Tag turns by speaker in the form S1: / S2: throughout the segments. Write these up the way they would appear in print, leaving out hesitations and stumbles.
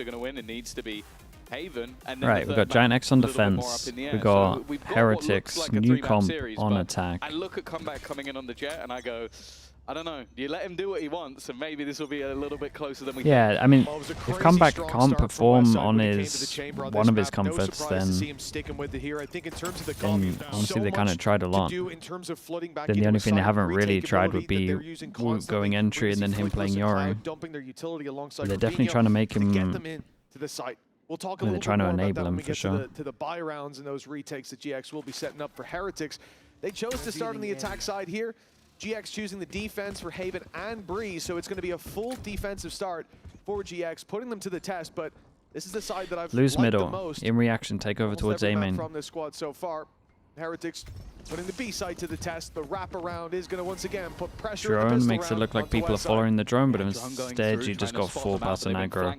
S1: are going to win. It needs to be Haven. And then
S2: right, we've got GIANTX on defense. We've got HERETICS,
S1: like
S2: new
S1: comp
S2: comp
S1: series,
S2: on attack.
S1: I look at Comeback coming in on the Jet and I go, I don't know, you let him do what he wants and maybe this will be a little bit closer than we think.
S2: I mean, if Comeback can't perform on one of his comforts, then honestly they kind of tried a lot. Then the only thing they haven't really tried would be Woot going entry and then him playing Yori. They're definitely trying to make him...
S3: We'll talk a
S2: they're
S3: little
S2: trying
S3: bit
S2: to
S3: more
S2: enable
S3: about that
S2: him
S3: when we
S2: for
S3: get
S2: sure.
S3: to the buy rounds and those retakes that GX will be setting up for HERETICS. They chose to start on the attack side here. GX choosing the defense for Haven and Breeze, so it's going to be a full defensive start for GX, putting them to the test. But this is the side that I've
S2: lose
S3: liked
S2: middle
S3: the most.
S2: in reaction, take over towards A main.
S3: From this squad so far, HERETICS putting the B side to the test. The wraparound is going to once again put pressure.
S2: Drone makes it look like people are following the drone, but instead you just got full pass and aggro.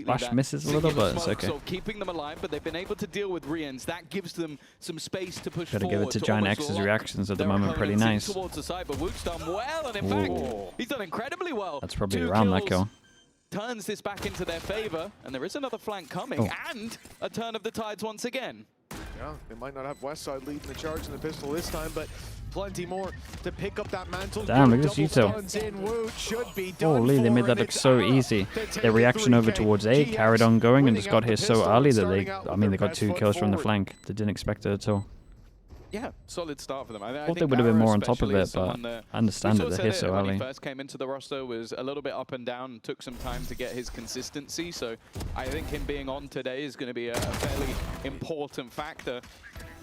S2: Flash misses a little, but it's okay.
S1: Keeping them alive, but they've been able to deal with Rians. That gives them some space to push
S2: Gotta
S1: forward.
S2: give it to GIANTX's reactions at the moment, pretty nice.
S1: Towards the side, but Woot's done well, and in fact, he's done incredibly well.
S2: That's probably around that kill.
S1: Turns this back into their favor, and there is another flank coming, and a turn of the tides once again.
S3: Yeah, they might not have Westside leading the charge in the pistol this time, but plenty more to pick up that mantle.
S2: Damn, look at this Uto. Holy, they made that look so easy. Their reaction over towards A carried on going and just got here so early that they got 2 kills from the flank. They didn't expect it at all.
S1: Yeah, solid start for them. I
S2: thought they would have been more on top of it, but I understand it. They're here so early.
S1: When he first came into the roster was a little bit up and down and took some time to get his consistency. So I think him being on today is going to be a fairly important factor.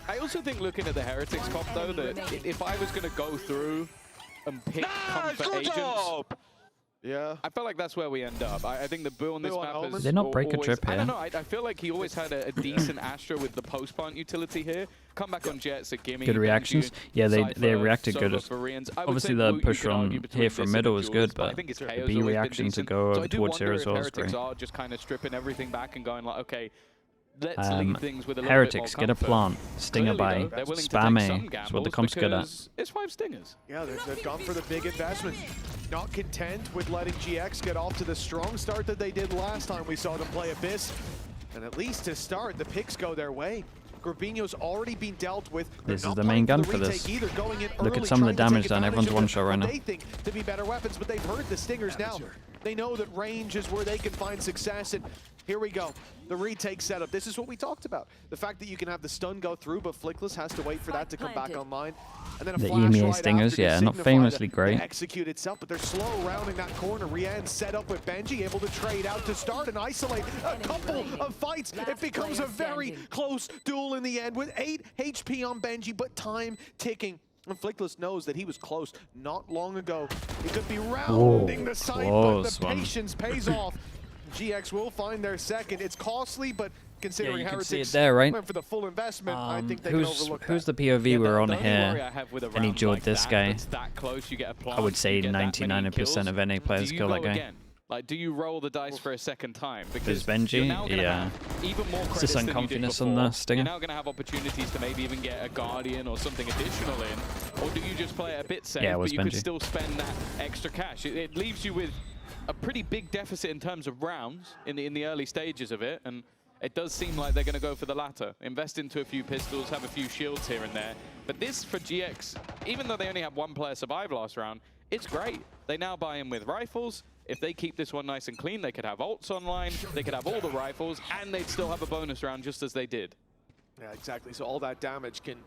S1: I also think looking at the HERETICS comp though, that if I was going to go through and pick comfort agents, yeah, I felt like that's where we end up. I think the Boo on this map is...
S2: Did not break a trip here.
S1: I don't know. I feel like he always had a decent Astra with the post-plant utility here. Come back on Jets, a gimme.
S2: Good reactions. Yeah, they reacted good. Obviously, the push from here from middle was good, but the B reaction to go over towards here as well is great.
S1: Are just kind of stripping everything back and going like, okay, let's leave things with a little
S2: HERETICS,
S1: bit more
S2: get a plant, stinger by, spam A. That's what the comp's good at.
S1: It's 5 stingers.
S3: Yeah, they've gone for the big investment. Not content with letting GX get off to the strong start that they did last time we saw them play Abyss. And at least to start, the picks go their way. Gorbinho's already been dealt with.
S2: This is the main gun for this. Look at some of the damage done. Everyone's one shot right now.
S3: They think to be better weapons, but they've heard the stingers now. They know that range is where they can find success, and here we go. The retake setup. This is what we talked about. The fact that you can have the stun go through, but Flickless has to wait for that to come back online. And then a
S2: the
S3: flash
S2: EMEA
S3: right
S2: stingers, yeah, not famously great.
S3: Execute itself, but they're slow rounding that corner. Rian set up with Benji, able to trade out to start and isolate a couple of fights. It becomes a very close duel in the end with 8 HP on Benji, but time ticking. And Flickless knows that he was close not long ago. It could be rounding the site, but the patience pays off. GX will find their second. It's costly, but considering
S2: you can
S3: HERETICS
S2: see it there, right?
S3: went for the full investment, I think they can overlook that.
S2: Who's the POV we're on here? And he jawed this guy. I would say 99% of NA players kill that guy.
S1: Like, do you roll the dice for a second time?
S2: Because Benji, yeah.
S1: Even more
S2: it's just unconfidence on the stinger.
S1: You're now going to have opportunities to maybe even get a Guardian or something additional in. Or do you just play it a bit safe, but you could still spend that extra cash? It leaves you with a pretty big deficit in terms of rounds in the early stages of it, and it does seem like they're going to go for the latter. Invest into a few pistols, have a few shields here and there. But this, for GX, even though they only have 1 player survive last round, it's great. They now buy in with rifles. If they keep this one nice and clean, they could have ults online, they could have all the rifles, and they'd still have a bonus round just as they did.
S3: Yeah, exactly. So all that damage can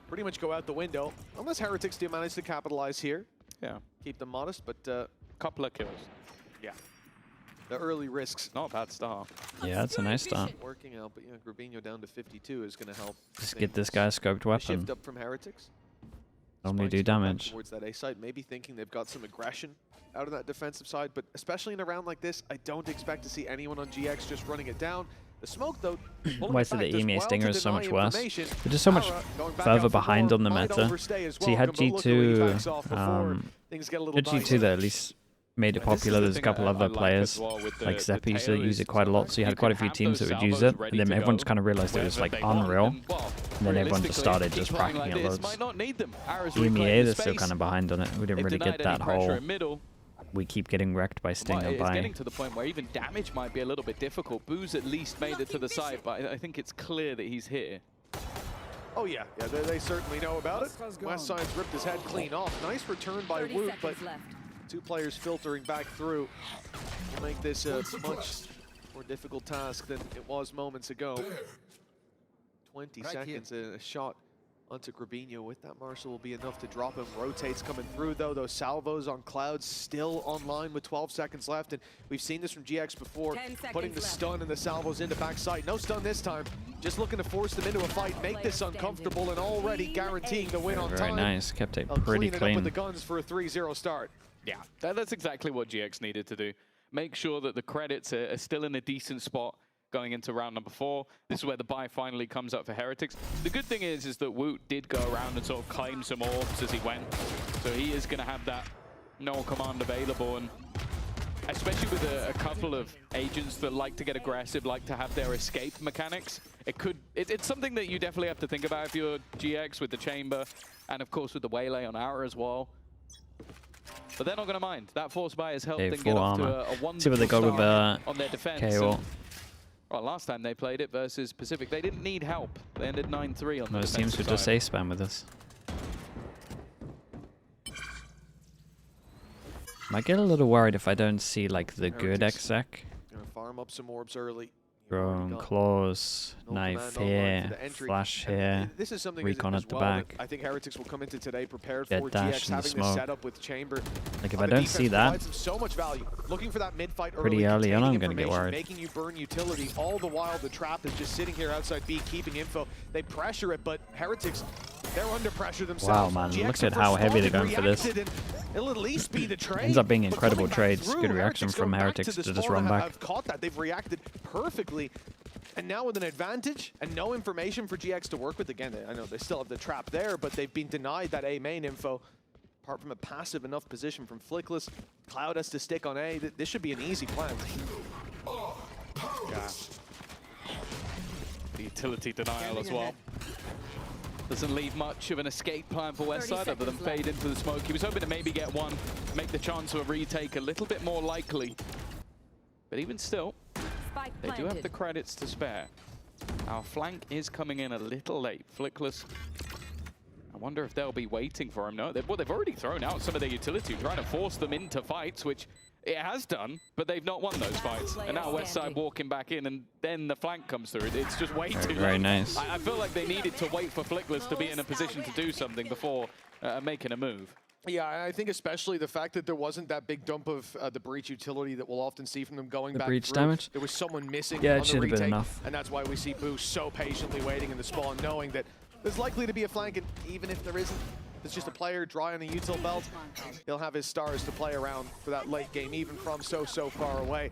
S3: pretty much go out the window, unless HERETICS do manage to capitalize here.
S1: Yeah.
S3: Keep them modest, but
S1: couple of kills.
S3: Yeah. The early risks.
S1: Not a bad start.
S2: Yeah, that's a nice start.
S3: Working out, but yeah, Gorbinho down to 52 is going to help.
S2: Just get this guy a scoped weapon.
S3: Shift up from HERETICS.
S2: Only do damage.
S3: Towards that A side, maybe thinking they've got some aggression out of that defensive side, but especially in a round like this, I don't expect to see anyone on GX just running it down. The smoke, though,
S2: why is the EMEA Stinger is so much worse? They're just so much further behind on the meta. So you had G2, G2 that at least made it popular. There's a couple other players, like Zeppies, that use it quite a lot. So you had quite a few teams that would use it, and then everyone just kind of realized it was like unreal. And then everyone just started just cracking it loads. EMEA, they're still kind of behind on it. We didn't really get that whole we keep getting wrecked by Stinger.
S1: It's getting to the point where even damage might be a little bit difficult. Boo's at least made it to the site, but I think it's clear that he's here.
S3: Oh yeah, they certainly know about it. Westside's ripped his head clean off. Nice return by Woot, but two players filtering back through will make this a much more difficult task than it was moments ago. 20 seconds, a shot onto Grabinho with that Marshall will be enough to drop him. Rotates coming through though. Those salvos on Cloud still online with 12 seconds left, and we've seen this from GX before, putting the stun and the salvos into backside. No stun this time, just looking to force them into a fight, make this uncomfortable, and already guaranteeing the win on time.
S2: Very nice, kept it pretty clean.
S3: Clean it up with the guns for a 3-0 start.
S1: Yeah, that's exactly what GX needed to do. Make sure that the credits are still in a decent spot going into round number 4. This is where the buy finally comes up for Heretics. The good thing is that Woot did go around and sort of claim some orbs as he went. So he is going to have that null command available. And especially with a couple of agents that like to get aggressive, like to have their escape mechanics, it's something that you definitely have to think about if you're GX with the Chamber, and of course with the Waylay on Aura as well. But they're not going to mind. That force buy has helped them get off to a wonderful
S2: See what they got with
S1: on their defense. Well, last time they played it versus Pacific, they didn't need help. They ended 9-3 on the
S2: Most teams would just ace spam with us. Might get a little worried if I don't see like the good exec.
S3: Gonna farm up some orbs early.
S2: Drone, claws, knife here, flash here,
S3: this is something
S2: recon at the back.
S3: I think Heretics will come into today prepared
S2: Get
S3: for
S2: dash
S3: GX
S2: in the
S3: having
S2: smoke.
S3: this setup with Chamber.
S2: Like if I don't see that
S3: so much value. Looking for that mid-fight
S2: pretty early on, I'm going to get worried.
S3: Making you burn utility, all the while the trap is just sitting here outside B, keeping info. They pressure it, but Heretics, they're under pressure themselves.
S2: Wow, man, look at how heavy they're going for this.
S3: It'll at least be the trade.
S2: Ends up being incredible trades. Good reaction from Heretics to just run back.
S3: I've caught that. They've reacted perfectly. And now with an advantage and no information for GX to work with, again, I know they still have the trap there, but they've been denied that A main info. Apart from a passive enough position from Flickless, Cloud has to stick on A. This should be an easy plan.
S1: Yeah. The utility denial as well. Doesn't leave much of an escape plan for Westside other than fade into the smoke. He was hoping to maybe get one, make the chance of a retake a little bit more likely. But even still, they do have the credits to spare. Our flank is coming in a little late. Flickless, I wonder if they'll be waiting for him. No, they've already thrown out some of their utility, trying to force them into fights, which it has done, but they've not won those fights. And now Westside walking back in, and then the flank comes through. It's just way too late.
S2: Very nice.
S1: I feel like they needed to wait for Flickless to be in a position to do something before making a move.
S3: Yeah, I think especially the fact that there wasn't that big dump of the breach utility that we'll often see from them going back
S2: breach
S3: through.
S2: Damage?
S3: There was someone missing
S2: Yeah,
S3: on
S2: it
S3: the
S2: should have
S3: retake,
S2: been enough.
S3: and that's why we see Boo so patiently waiting in the spawn, knowing that there's likely to be a flank, and even if there isn't, it's just a player dry on a util belt. He'll have his stars to play around for that late game, even from so far away.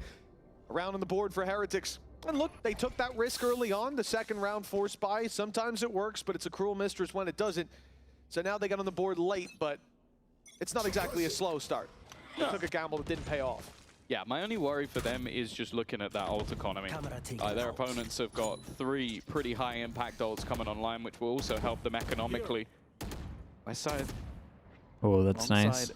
S3: Around on the board for Heretics. And look, they took that risk early on, the second round force buy. Sometimes it works, but it's a cruel mistress when it doesn't. So now they got on the board late, but it's not exactly a slow start. They took a gamble that didn't pay off.
S1: Yeah, my only worry for them is just looking at that ult economy. Their opponents have got 3 pretty high impact ults coming online, which will also help them economically. Westside.
S2: Oh, that's nice.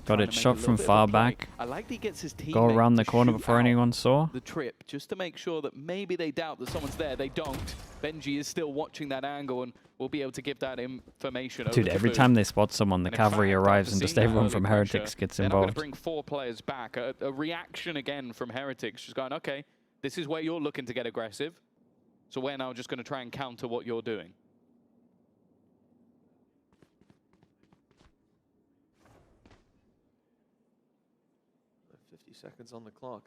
S2: Got it shot from far back.
S1: I like that he gets his team
S2: go around the corner before anyone saw.
S1: The trip, just to make sure that maybe they doubt that someone's there. They don't. Benji is still watching that angle and will be able to give that information over
S2: Dude, every time they spot someone, the cavalry arrives and just everyone from Heretics gets involved.
S1: I'm going to bring 4 players back. A reaction again from Heretics, just going, okay, this is where you're looking to get aggressive. So we're now just going to try and counter what you're doing.
S3: Seconds on the clock.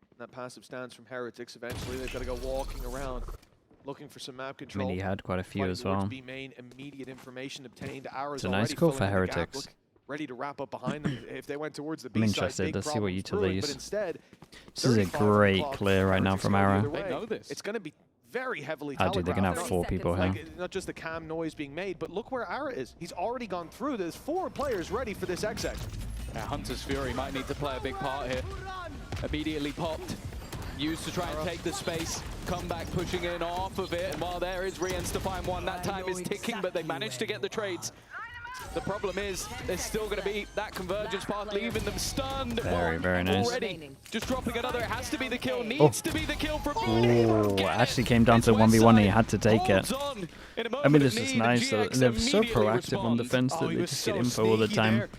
S3: And that passive stance from Heretics. Eventually, they've got to go walking around, looking for some map control.
S2: Mini had quite a few as well.
S3: B-main, immediate information obtained.
S2: It's a nice call for Heretics.
S3: Ready to wrap up behind them if they went towards the
S2: I'm
S3: B
S2: interested. Let's see what utility use.
S3: But instead,
S2: this is a great clear right now from Aura.
S1: They know this.
S3: It's going to be very heavily
S2: telegraphed. Dude, they're going to have 4 people here.
S3: Like, not just the cam noise being made, but look where Aura is. He's already gone through. There's 4 players ready for this XX.
S1: Yeah, Hunter's Fury might need to play a big part here. Immediately popped. Used to try and take the space. Come back pushing in off of it. And while there is Rien's to find one. That time is ticking, but they managed to get the trades. The problem is there's still going to be that convergence path leaving them stunned.
S2: Very, very nice.
S1: Already just dropping another. It has to be the kill. Needs to be the kill for Boo.
S2: It actually came down to 1v1 and he had to take it. I mean, this is nice. They're so proactive on defense that they just get info all the time.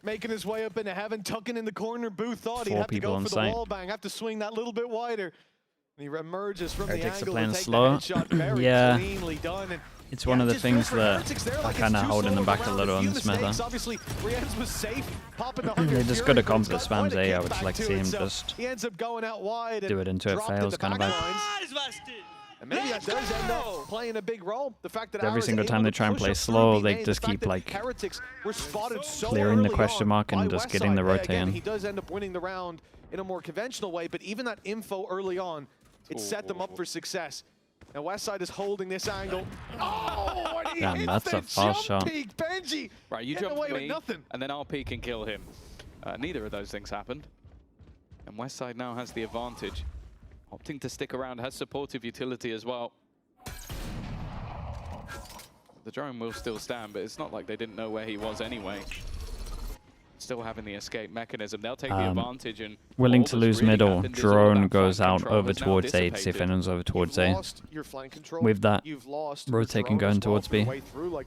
S3: Making his way up into heaven, tucking in the corner. Boo thought he'd have to go for the wall bang, have to swing that little bit wider. And he emerges from the angle and takes the headshot. Very cleanly done. And
S2: it's one of the things that are kind of holding them back a little on this meta. They just got to comp the spams A. I would like to see him just do it until it fails kind of vibe.
S3: And maybe that does end up playing a big role. The fact that
S2: every single time they try and play slow, they just keep like clearing the question mark and just getting the rotate in.
S3: He does end up winning the round in a more conventional way, but even that info early on, it set them up for success. Now Westside is holding this angle. Oh, and he
S2: damn, that's a fast shot.
S3: Peek. Benji,
S1: right, you jump me, and then I'll peek and kill him. Neither of those things happened. And Westside now has the advantage. Opting to stick around, has supportive utility as well. The drone will still stand, but it's not like they didn't know where he was anyway. Still having the escape mechanism. They'll take the advantage and
S2: willing to lose middle. Drone goes out over towards A to see if anyone's over towards A. With that, rotating going towards B.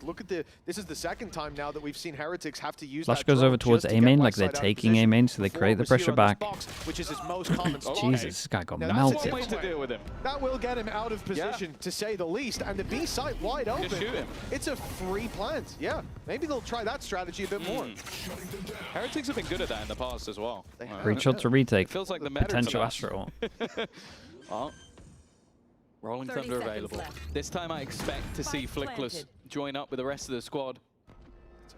S3: Look at this is the second time now that we've seen Heretics have to use
S2: Flash goes over towards A main, like they're taking A main, so they create the pressure back.
S3: Which is his most common
S2: Jesus, this guy got melted.
S3: That will get him out of position, to say the least. And the B site wide open.
S1: Just shoot him.
S3: It's a free plant. Yeah, maybe they'll try that strategy a bit more.
S1: Heretics have been good at that in the past as well.
S2: Great shot to retake.
S1: Feels like the
S2: potential Astral.
S1: Well, Rolling Thunder available. This time I expect to see Flickless join up with the rest of the squad.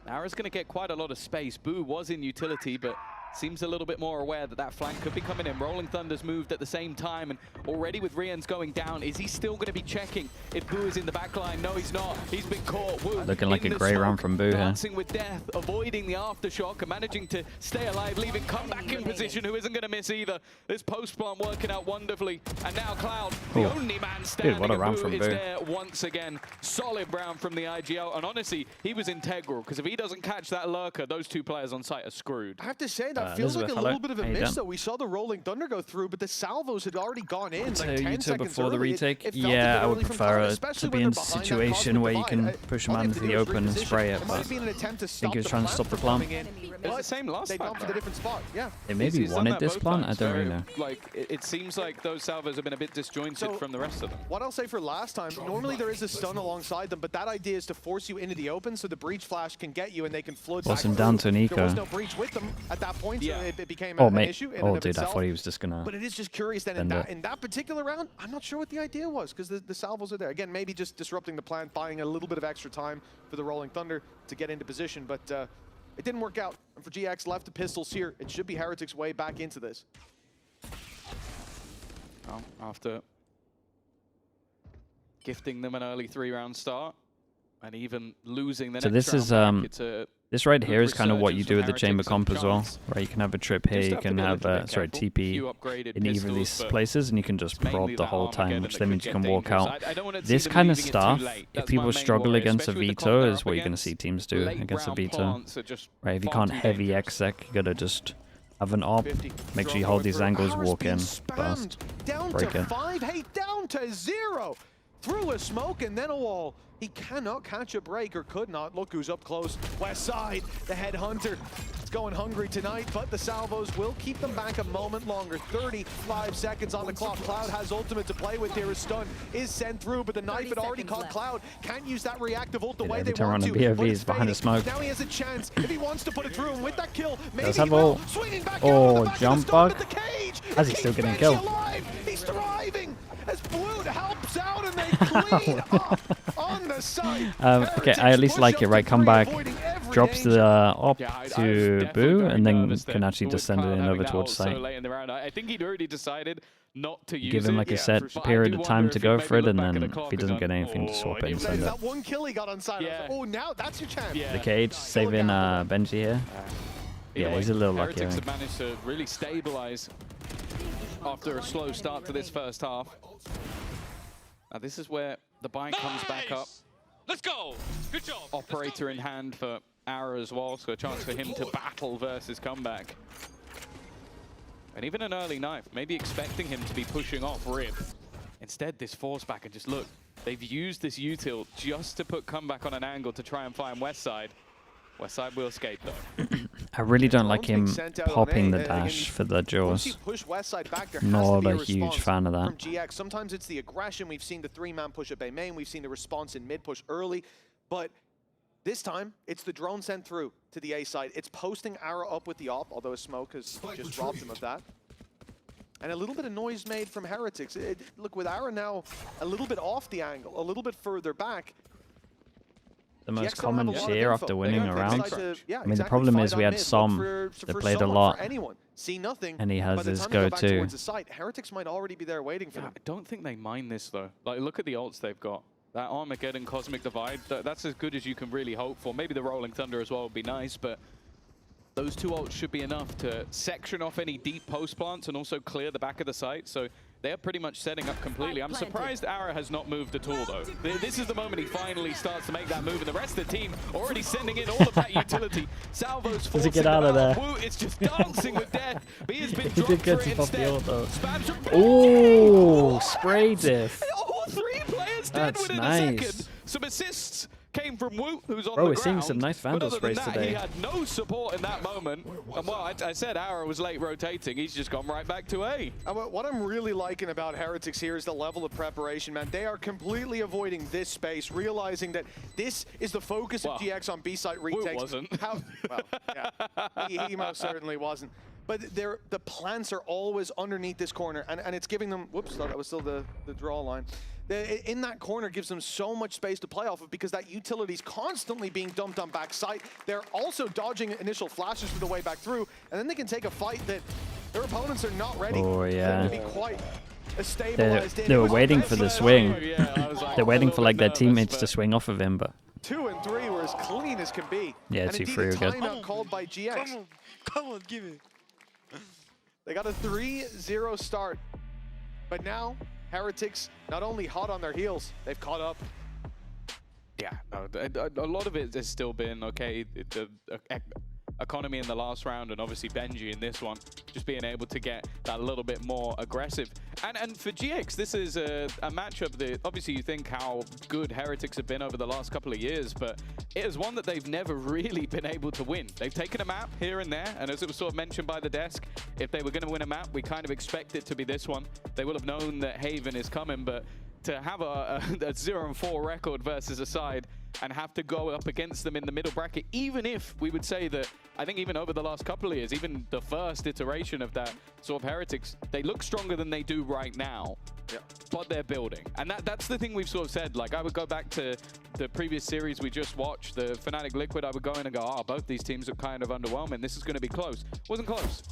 S1: Ara's going to get quite a lot of space. Boo was in utility, but seems a little bit more aware that that flank could be coming in. Rolling Thunder's moved at the same time, and already with Rian's going down, is he still going to be checking if Boo is in the back line? No, he's not. He's been caught. Woo,
S2: looking like a great round from Boo here.
S1: Dancing with death, avoiding the aftershock, and managing to stay alive, leaving comeback in position, who isn't going to miss either. This post-plant working out wonderfully. And now Cloud, the only man standing.
S2: Dude, what a round from
S1: is
S2: Boo.
S1: there once again. Solid round from the IGL, and honestly, he was integral, because if he doesn't catch that lurker, those two players on site are screwed.
S3: I have to say, that feels like a little bit of a miss, though. We saw the Rolling Thunder go through, but the salvos had already gone in.
S2: So
S3: like 10
S2: you
S3: seconds
S2: before the retake?
S3: Yeah,
S2: I would prefer it to be in a situation where you can push them out into the open and spray it, but I think he was trying to stop the plant.
S1: It's the same last time.
S3: They bumped a different spot, yeah.
S2: They maybe wanted this plant? I don't really know.
S1: Like, it seems like those salvos have been a bit disjointed from the rest of them.
S3: What I'll say for last time, normally there is a stun alongside them, but that idea is to force you into the open so the breach flash can get you and they can flood back.
S2: Force him down to an eco.
S3: There was no breach with them at that point, so it became an issue.
S2: Oh, dude, I thought he was just gonna.
S3: But it is just curious that in that particular round, I'm not sure what the idea was, because the salvos are there. Again, maybe just disrupting the plant, buying a little bit of extra time for the Rolling Thunder to get into position, but it didn't work out. And for GX, left the pistols here. It should be Heretics' way back into this.
S1: Well, after gifting them an early 3-round start, and even losing the next round back,
S2: this right here is kind of what you do with the chamber comp as well, right? You can have a trip here, you can have TP in either of these places, and you can just prod the whole time, which then means you can walk out. This kind of stuff, if people struggle against a veto, is what you're going to see teams do against a veto. Right, if you can't heavy exec, you got to just have an op, make sure you hold these angles, walk in, burst, break it.
S3: 5, hey, down to 0! Through a smoke and then a wall. He cannot catch a break, or could not. Look who's up close. Westside, the headhunter. It's going hungry tonight, but the salvos will keep them back a moment longer. 35 seconds on the clock. Cloud has ultimate to play with here. His stun is sent through, but the knife had already caught Cloud. Can't use that reactive ult the way they want to.
S2: BOV is behind the smoke.
S3: Now he has a chance if he wants to put it through, and with that kill, maybe
S2: he will. Jump bug. How's he still getting killed?
S3: He's thriving as Blue helps out, and they clean up on the side.
S2: Okay, I at least like it, right? Come back, drops the op to Boo, and then can actually just send it in over towards site.
S1: I think he'd already decided not to use
S2: Give him like a set period of time to go for it, and then if he doesn't get anything, just swap it and send it.
S3: That one kill he got on side. Oh, now that's your chance.
S2: The cage, saving Benji here. Yeah, he's a little lucky.
S1: Heretics have managed to really stabilize after a slow start to this first half. Now this is where the buy comes back up.
S4: Let's go. Good job.
S1: Operator in hand for Ara as well, so a chance for him to battle versus comeback. And even an early knife, maybe expecting him to be pushing off Rip. Instead, this force back and just look, they've used this U-tilt just to put comeback on an angle to try and find Westside. Westside will escape though.
S2: I really don't like him popping the dash for the jaws. Not a huge fan of that.
S3: GX. Sometimes it's the aggression. We've seen the 3-man push at Bay main. We've seen the response in mid push early. But this time, it's the drone sent through to the A side. It's posting Ara up with the op, although his smoke has just robbed him of that. And a little bit of noise made from Heretics. Look, with Ara now a little bit off the angle, a little bit further back.
S2: The most common cheer after winning a round. I mean, the problem is we had Som that played a lot, and he has his go-to.
S3: Heretics might already be there waiting for them.
S1: I don't think they mind this though. Like, look at the ults they've got. That Armageddon Cosmic Divide, that's as good as you can really hope for. Maybe the Rolling Thunder as well would be nice, but those 2 ults should be enough to section off any deep post plants and also clear the back of the site. So they're pretty much setting up completely. I'm surprised Ara has not moved at all, though. This is the moment he finally starts to make that move, and the rest of the team already sending in all of that utility. Salvo's forcing
S2: get out of there.
S1: Wu is just dancing with death. But he has been
S2: He did good to pop the ult, though.
S1: Oh,
S2: spray diff.
S1: All 3 players dead within a second. Some assists came from Wu, who's on the ground.
S2: We're seeing some nice Vandal sprays today.
S1: He had no support in that moment. And well, I said Ara was late rotating. He's just gone right back to A.
S3: What I'm really liking about Heretics here is the level of preparation, man. They are completely avoiding this space, realizing that this is the focus of GX on B-site retakes.
S1: Wu wasn't.
S3: Well, yeah, he most certainly wasn't. But the plants are always underneath this corner, and it's giving them, whoops, that was still the draw line. In that corner gives them so much space to play off of because that utility is constantly being dumped on backside. They're also dodging initial flashes for the way back through, and then they can take a fight that their opponents are not ready
S2: for them
S3: to be quite stabilized.
S2: They were waiting for the swing. They're waiting for like their teammates to swing off of him, but
S3: 2 and 3 were as clean as can be.
S2: Yeah, 2-3 are good.
S3: Timeout called by GX.
S4: Come on, give it.
S3: They got a 3-0 start, but now Heretics not only hot on their heels, they've caught up.
S1: Yeah, a lot of it has still been, okay, the economy in the last round and obviously Benji in this one, just being able to get that little bit more aggressive. And for GX, this is a matchup that obviously you think how good Heretics have been over the last couple of years, but it is one that they've never really been able to win. They've taken a map here and there, and as it was sort of mentioned by the desk, if they were going to win a map, we kind of expect it to be this one. They will have known that Haven is coming, but to have a 0-4 record versus a side and have to go up against them in the middle bracket, even if we would say that, I think even over the last couple of years, even the first iteration of that sort of Heretics, they look stronger than they do right now, but they're building. And that's the thing we've sort of said. Like, I would go back to the previous series we just watched, the Fnatic Liquid, I would go in and go, oh, both these teams are kind of underwhelming. This is going to be close. Wasn't close.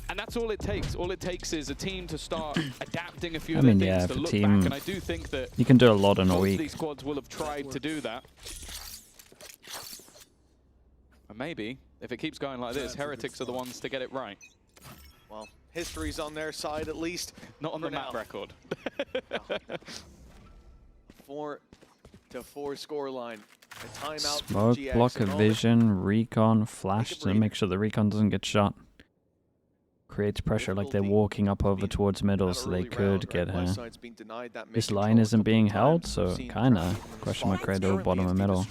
S1: And that's all it takes. All it takes is a team to start adapting a few of their things to look back. And I do think that
S2: you can do a lot in a week.
S1: These squads will have tried to do that. And maybe, if it keeps going like this, Heretics are the ones to get it right.
S3: Well, history's on their side, at least.
S1: Not on the map record.
S3: 4-4 scoreline. A timeout.
S2: Smoke, block of vision, recon, flash to make sure the recon doesn't get shot. Creates pressure like they're walking up over towards middle, so they could get her. This line isn't being held, so kinda question mark right over bottom of middle.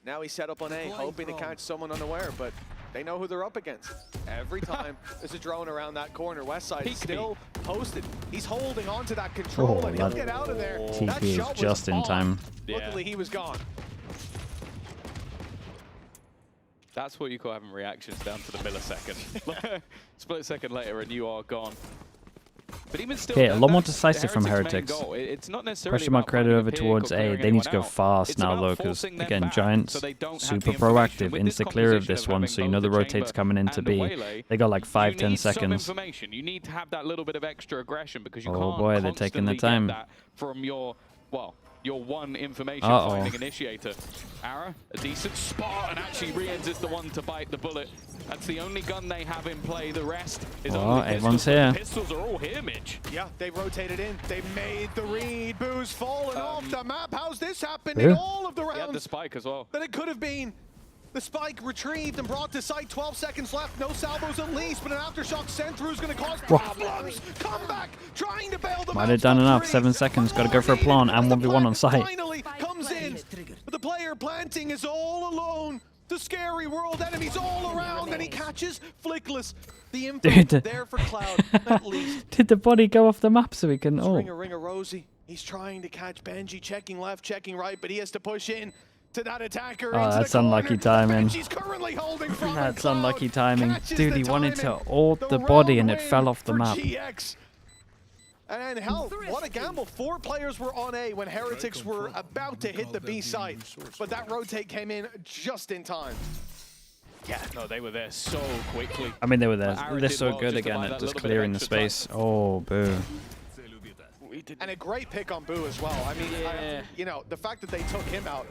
S3: Now he's set up on A, hoping to catch someone unaware, but they know who they're up against. Every time there's a drone around that corner, Westside is still posted. He's holding on to that control, and he'll get out of there.
S2: TP is just in time.
S3: Luckily, he was gone.
S1: That's what you call having reactions down to the millisecond. Split second later, and you are gone. But even still,
S2: a lot more decisive from Heretics.
S1: It's not necessarily
S2: pressure mark credit over towards A. They need to go fast now, though, because, again, Giants, super proactive, insta-clear of this one, so you know the rotate's coming into B. They got like 5-10 seconds.
S1: You need to have that little bit of extra aggression, because you
S2: can't they're taking their time.
S1: That from your well, your one information-finding initiator. Ara, a decent spot, and actually Rienz is the one to bite the bullet. That's the only gun they have in play. The rest is only
S2: everyone's
S1: pistols.
S2: here.
S1: The pistols are all here, Mitch.
S3: Yeah, they rotated in. They made the read. Boo's falling off the map. How's this happened in all of the rounds?
S1: He had the spike as well.
S3: But it could have been. The spike retrieved and brought to site. 12 seconds left. No salvos at least, but an aftershock sent through is going to cause problems. Come back, trying to bail them out.
S2: Might have done enough. 7 seconds. Got to go for a plant and 1v1 on site.
S3: Finally comes in, but the player planting is all alone. The scary world enemies all around, and he catches Flickless. The info there for Cloud, at least.
S2: Did the body go off the map so we can...
S3: Ring a Rosie. He's trying to catch Benji, checking left, checking right, but he has to push in to that attacker.
S2: That's unlucky timing.
S3: Benji's currently holding from
S2: That's unlucky timing. Dude, he wanted to ult the body and it fell off the map.
S3: GX. And hell, what a gamble. 4 players were on A when Heretics were about to hit the B site. But that rotate came in just in time.
S1: Yeah, no, they were there so quickly.
S2: I mean, they were there. They're so good again at just clearing the space. Oh, boo.
S3: And a great pick on Boo as well. I mean, you know, the fact that they took him out.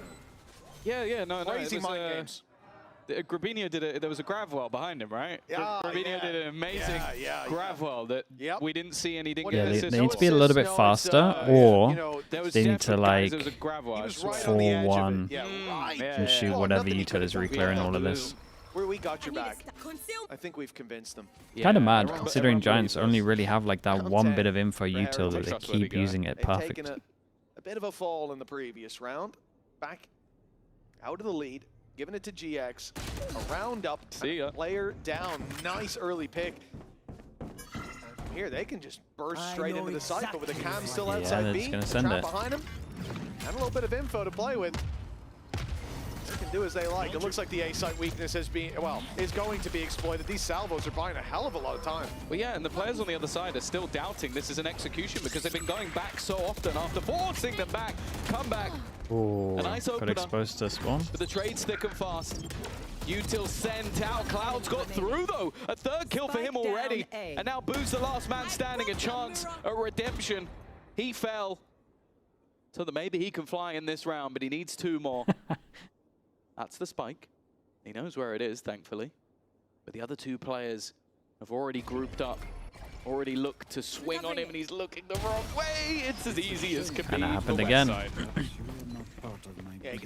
S3: Crazy mind games.
S1: Grabinho did it. There was a grav well behind him, right? Grabinho did an amazing grav well that we didn't see and he didn't get assist.
S2: They need to be a little bit faster, or they need to like 4-1 and shoot whatever util is re-clearing all of this.
S3: We got your back. I think we've convinced them.
S2: Kind of mad, considering Giants only really have like that one bit of info util that they keep using it perfect.
S3: Taking a bit of a fall in the previous round. Back out of the lead. Giving it to GX. A round up. Player down. Nice early pick. Here they can just burst straight into the site, but with the cam still outside B,
S2: gonna send it
S3: behind him, and a little bit of info to play with. They can do as they like. It looks like the A site weakness has been, well, is going to be exploited. These salvos are buying a hell of a lot of time.
S1: Well, yeah, and the players on the other side are still doubting this is an execution because they've been going back so often after forcing them back. Come back.
S2: Ooh, a nice opener. Got exposed to spawn.
S1: But the trade's thick and fast. Util sent out. Cloud's got through though. A 3rd kill for him already. And now Boo's the last man standing. A chance at redemption. He fell. So that maybe he can fly in this round, but he needs 2 more. That's the spike. He knows where it is, thankfully. But the other 2 players have already grouped up. Already looked to swing on him, and he's looking the wrong way. It's as easy as can be.
S2: And it happened again.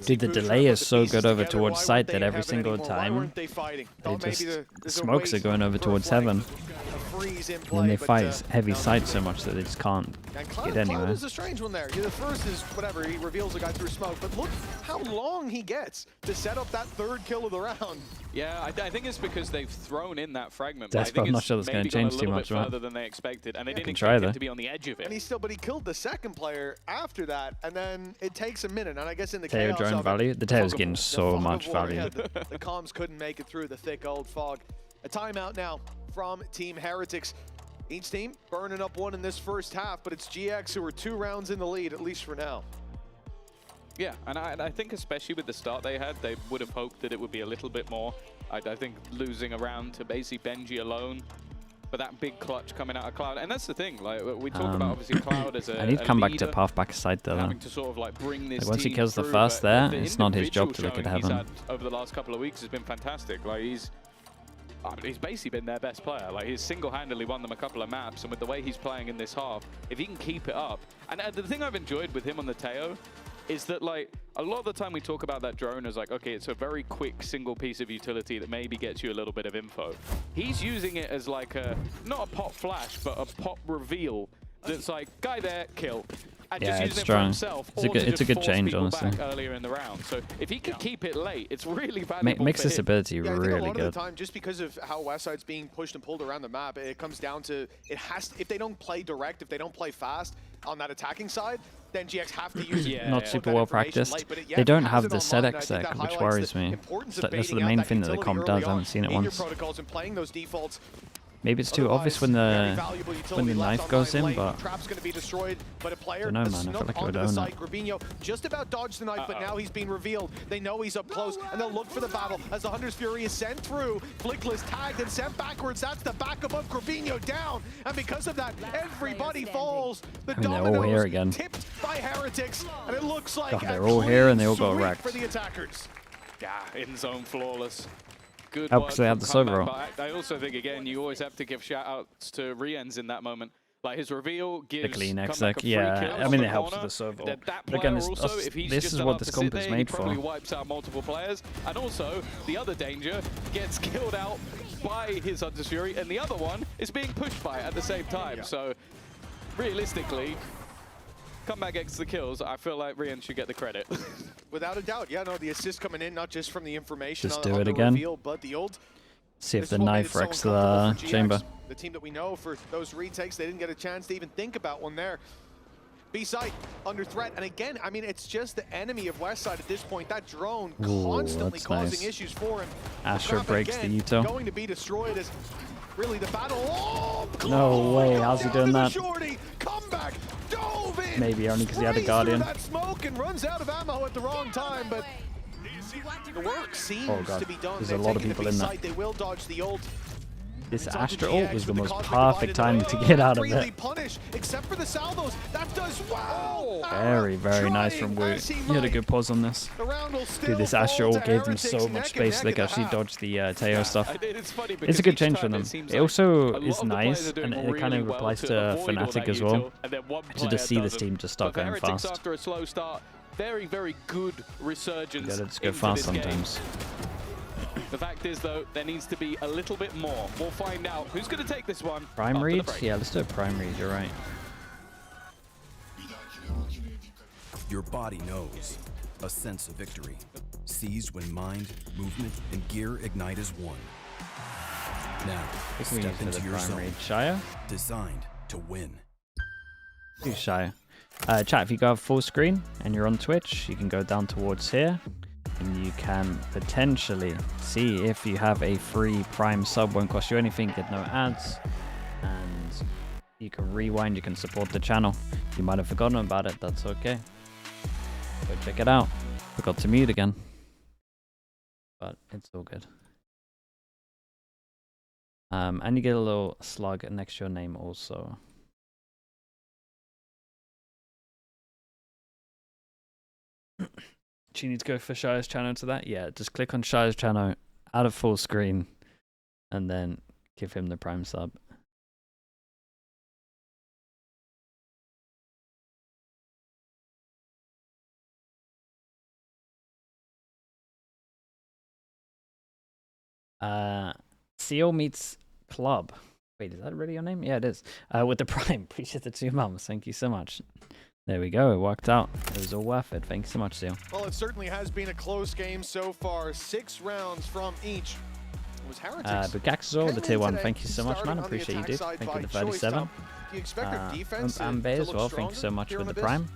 S2: Dude, the delay is so good over towards site that every single time the smokes are going over towards heaven. And then they fight heavy site so much that they just can't get anywhere.
S3: Cloud is a strange one there. The first is whatever, he reveals the guy through smoke, but look how long he gets to set up that 3rd kill of the round.
S1: Yeah, I think it's because they've thrown in that fragment.
S2: I'm not sure that's going to change too much,
S1: further than they expected, and they didn't
S2: try
S1: expect it to be on the edge of it.
S3: And but he killed the 2nd player after that, and then it takes a minute. And I guess in the
S2: Teo drone value, the Teo's getting so much value.
S3: The comms couldn't make it through the thick old fog. A timeout now from Team Heretics. Each team burning up 1 in this first half, but it's GX who are 2 rounds in the lead, at least for now.
S1: Yeah, and I think especially with the start they had, they would have hoped that it would be a little bit more. I think losing a round to basically Benji alone, but that big clutch coming out of Cloud. And that's the thing, like we talk about obviously Cloud as a
S2: I need to come back to path back side though.
S1: Having to sort of like bring this
S2: once he
S1: team
S2: kills the
S1: through,
S2: first there,
S1: the
S2: it's not his job to look at heaven.
S1: Over the last couple of weeks has been fantastic. Like he's basically been their best player. Like he's single-handedly won them a couple of maps, and with the way he's playing in this half, if he can keep it up. And the thing I've enjoyed with him on the Teo is that like a lot of the time we talk about that drone as like, okay, it's a very quick single piece of utility that maybe gets you a little bit of info. He's using it as like a, not a pop flash, but a pop reveal that's like, guy there, kill. And
S2: yeah,
S1: just
S2: it's
S1: using
S2: strong.
S1: It for himself,
S2: it's a good change, honestly.
S1: Earlier in the round, so if he can keep it late, it's really valuable.
S2: Makes this ability really
S3: I think a lot
S2: good.
S3: Of the time, just because of how Westside's being pushed and pulled around the map, it comes down to if they don't play direct, if they don't play fast on that attacking side, then GX have to use
S2: not super well practiced. They don't have the set exec, which worries me. That's the main thing that the comp does. I haven't seen it once.
S3: Protocols and playing those defaults
S2: Maybe it's too obvious when the knife goes in, but
S3: Trap's going to be destroyed, but a player
S2: I don't know, man. I feel like it would own it.
S3: Rubinho just about dodged the knife, but now he's been revealed. They know he's up close, and they'll look for the battle as the Hunter's Fury is sent through. Flickless tagged and sent backwards. That's the backup of Rubinho down, and because of that, everybody falls. The
S2: they're all here again.
S3: Tipped by Heretics, and it looks like
S2: they're all here and they all got wrecked
S3: for the attackers.
S1: Yeah, in zone flawless. Good
S2: work. They had the server.
S1: I also think, again, you always have to give shout-outs to Riens in that moment. Like, his reveal gives
S2: the clean exec. Yeah, I mean, it helps with the server. But again, this is what this comp is made for.
S1: Probably wipes out multiple players. And also, the other danger gets killed out by his Hunter's Fury, and the other one is being pushed by it at the same time. Yeah. So, realistically, comeback gets the kills. I feel like Rian should get the credit.
S3: Without a doubt. Yeah, no, the assist coming in, not just from the information
S2: just
S3: on,
S2: do it again.
S3: Reveal, but the ult.
S2: See if the knife wrecks the chamber.
S3: The team that we know for those retakes, they didn't get a chance to even think about one there. B-site under threat, and again, I mean, it's just the enemy of Westside at this point. That drone constantly causing issues for him.
S2: Asher breaks the Uto.
S3: Going to be destroyed as really the battle. Oh,
S2: no way, how's he doing that?
S3: Shorty, comeback, dove in,
S2: maybe only because he had a Guardian.
S3: That smoke and runs out of ammo at the wrong time, but the work seems to be done.
S2: There's a lot of people in that.
S3: They will dodge the ult.
S2: This Astra ult was the most perfect time to get out of it.
S3: Except for the salvos. That does wow.
S2: Very, very nice from Wu. He had a good pause on this. Dude, this Astra ult gave them so much space they could actually dodge the Teo stuff. It's a good change for them. It also is nice, and it kind of applies to Fnatic as well, to just see this team just start going fast.
S1: After a slow start, very, very good resurgence.
S2: You gotta just go fast sometimes.
S1: The fact is, though, there needs to be a little bit more. We'll find out who's going to take this one.
S2: Prime read? Yeah, let's do a prime read. You're right.
S4: Your body knows. A sense of victory. Seized when mind, movement, and gear ignite as one. Now, step into your zone.
S2: Shire?
S4: Designed to win.
S2: Who's Shire? Chat, if you go full screen and you're on Twitch, you can go down towards here. And you can potentially see if you have a free Prime sub, won't cost you anything, get no ads, and you can rewind, you can support the channel. You might have forgotten about it, that's okay. Go check it out. Forgot to mute again, but it's all good. And you get a little slug next to your name also. Do you need to go for Shire's channel to that? Yeah, just click on Shire's channel out of full screen and then give him the Prime sub. Seal meets Club. Wait, is that really your name? Yeah, it is. With the Prime. Appreciate the 2 months. Thank you so much. There we go, it worked out. It was all worth it. Thanks so much, Seal.
S3: Well, it certainly has been a close game so far. 6 rounds from each. It was Heretics.
S2: But Gaxazor, the tier 1, thank you so much, man. Appreciate you, dude. Thank you for the 37.
S3: Do you expect our defense
S2: Ambe as well, thank you so much for the Prime.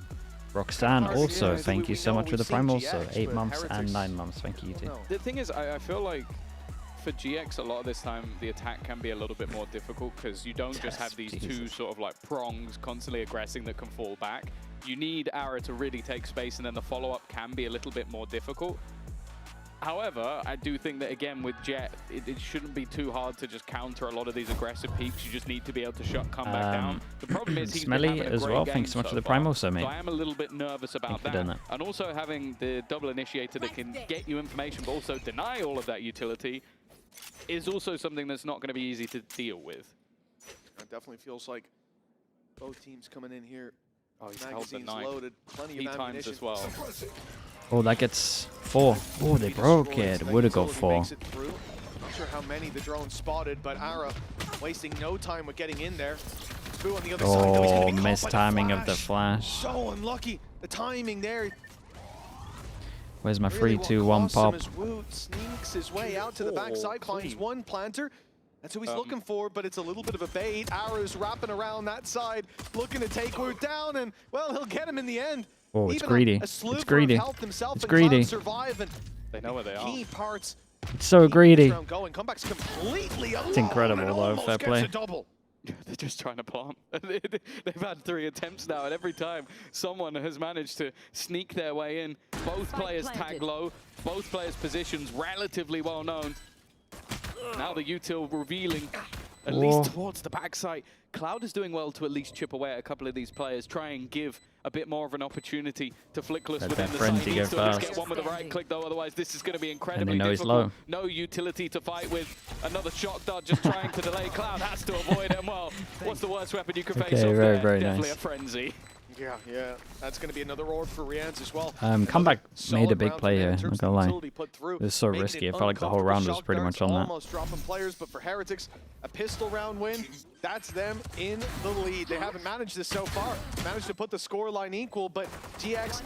S2: Roxanne also, thank you so much for the Prime also. 8 months and 9 months, thank you, too.
S1: The thing is, I feel like for GX, a lot of this time, the attack can be a little bit more difficult because you don't just have these two sort of like prongs constantly aggressing that can fall back. You need Ara to really take space, and then the follow-up can be a little bit more difficult. However, I do think that, again, with Jet, it shouldn't be too hard to just counter a lot of these aggressive peaks. You just need to be able to shut comeback down. The problem is he's
S2: Smelly as well. Thanks so much for the Prime also, mate.
S1: So I am a little bit nervous about that. And also having the double initiator that can get you information but also deny all of that utility is also something that's not going to be easy to deal with.
S3: It definitely feels like both teams coming in here.
S1: Oh, he's held the knife.
S3: Loaded, plenty of
S1: times as well.
S2: Oh, that gets 4. Oh, they broke it. Would have got 4.
S3: Not sure how many the drone spotted, but Ara wasting no time with getting in there. Spoo on the other side.
S2: Oh, missed timing of the flash.
S3: So unlucky. The timing there.
S2: Where's my 3, 2, 1 pop?
S3: Wu sneaks his way out to the backside, finds one planter. That's who he's looking for, but it's a little bit of a bait. Ara's wrapping around that side, looking to take Wu down, and, well, he'll get him in the end.
S2: Oh, it's greedy. It's greedy. It's greedy.
S3: They know where they are. Key parts
S2: It's so greedy.
S3: It's
S2: incredible though, fair play.
S1: They're just trying to plant. They've had 3 attempts now, and every time someone has managed to sneak their way in. Both players tag low, both players' positions relatively well known. Now the util revealing, at least towards the backside. Cloud is doing well to at least chip away at a couple of these players, try and give a bit more of an opportunity to Flickless within the side. He needs to at least get one with the right click though, otherwise this is going to be incredibly difficult. No utility to fight with. Another shock dart just trying to delay. Cloud has to avoid it. Well, what's the worst weapon you can face off there? Definitely a frenzy.
S3: Yeah, that's going to be another orb for Rian's as well.
S2: Comeback made a big play here, not gonna lie. It was so risky, I felt like the whole round was pretty much on that.
S3: Almost dropping players, but for Heretics, a pistol round win, that's them in the lead. They haven't managed this so far. Managed to put the scoreline equal, but GX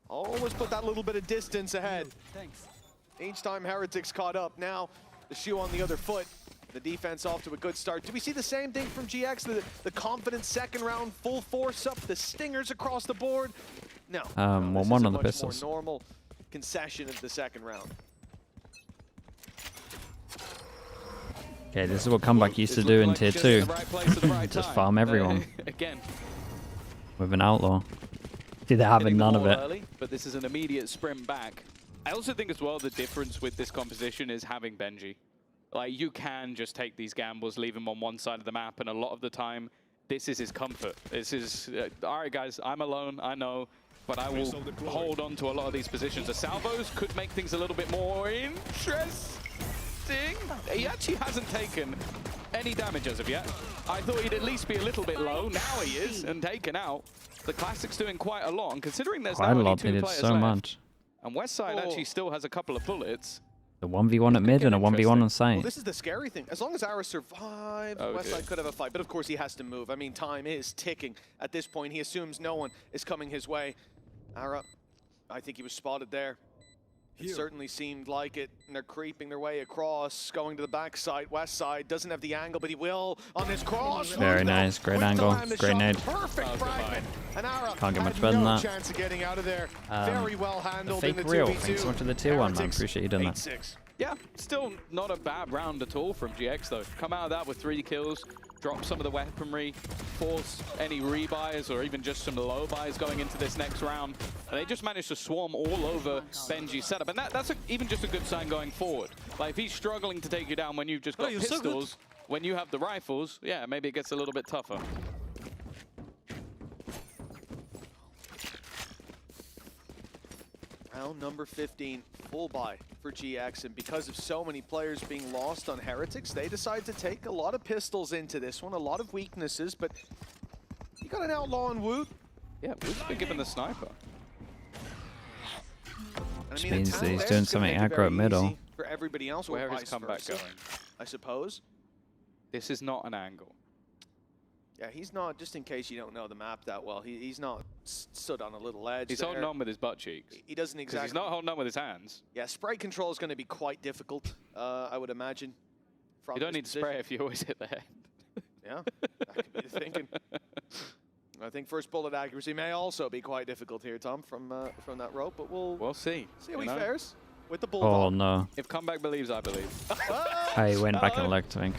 S3: always put that little bit of distance ahead. Each time Heretics caught up, now the shoe on the other foot. The defense off to a good start. Do we see the same thing from GX? The confident second round, full force up, the stingers across the board? No.
S2: Well, one on the pistols.
S3: More normal concession of the second round.
S2: Okay, this is what Comeback used to do in Tier 2. Just farm everyone.
S1: Again.
S2: With an outlaw. See, they're having none of it.
S1: Early, but this is an immediate sprint back. I also think as well the difference with this composition is having Benji. Like, you can just take these gambles, leave him on one side of the map, and a lot of the time, this is his comfort. This is, all right, guys, I'm alone, I know, but I will hold on to a lot of these positions. The salvos could make things a little bit more interesting. He actually hasn't taken any damage as of yet. I thought he'd at least be a little bit low. Now he is, and taken out. The Classic's doing quite a lot, and considering there's now only 2 players left, and Westside actually still has a couple of bullets.
S2: The 1v1 at mid and a 1v1 on site.
S3: Well, this is the scary thing. As long as Ara survives, Westside could have a fight. But of course, he has to move. I mean, time is ticking. At this point, he assumes no one is coming his way. Ara, I think he was spotted there. It certainly seemed like it. And they're creeping their way across, going to the backside. Westside doesn't have the angle, but he will on his cross.
S2: Very nice. Great angle. Great nade.
S3: Perfect fragment. And Ara
S2: can't get much better than that.
S3: Chance of getting out of there. Very well handled in the 2v2.
S2: Fake real. Thanks so much for the tier 1, man. Appreciate you doing that.
S1: Yeah, still not a bad round at all from GX though. Come out of that with 3 kills, drop some of the weaponry, force any rebuys or even just some low buys going into this next round. And they just managed to swarm all over Benji's setup. And that's even just a good sign going forward. Like if he's struggling to take you down when you've just got pistols, when you have the rifles, yeah, maybe it gets a little bit tougher.
S3: Round number 15, full buy for GX, and because of so many players being lost on Heretics, they decide to take a lot of pistols into this one, a lot of weaknesses, but you got an outlaw on Woot.
S1: Yeah, Woot's been given the sniper.
S2: Which means that he's doing something aggro at middle.
S3: For everybody else,
S1: where is Comeback going?
S3: I suppose.
S1: This is not an angle.
S3: Yeah, he's not, just in case you don't know the map that well, he's not stood on a little edge.
S1: He's holding on with his butt cheeks.
S3: He doesn't exactly.
S1: He's not holding on with his hands.
S3: Yeah, spray control is going to be quite difficult, I would imagine.
S1: You don't need to spray if you always hit the head.
S3: Yeah, that could be the thinking. I think first bullet accuracy may also be quite difficult here, Tom, from that rope, but we'll
S1: see.
S3: See how he fares with the bullet.
S2: Oh no!
S1: If Comeback believes, I believe.
S2: I went back and looked, I think.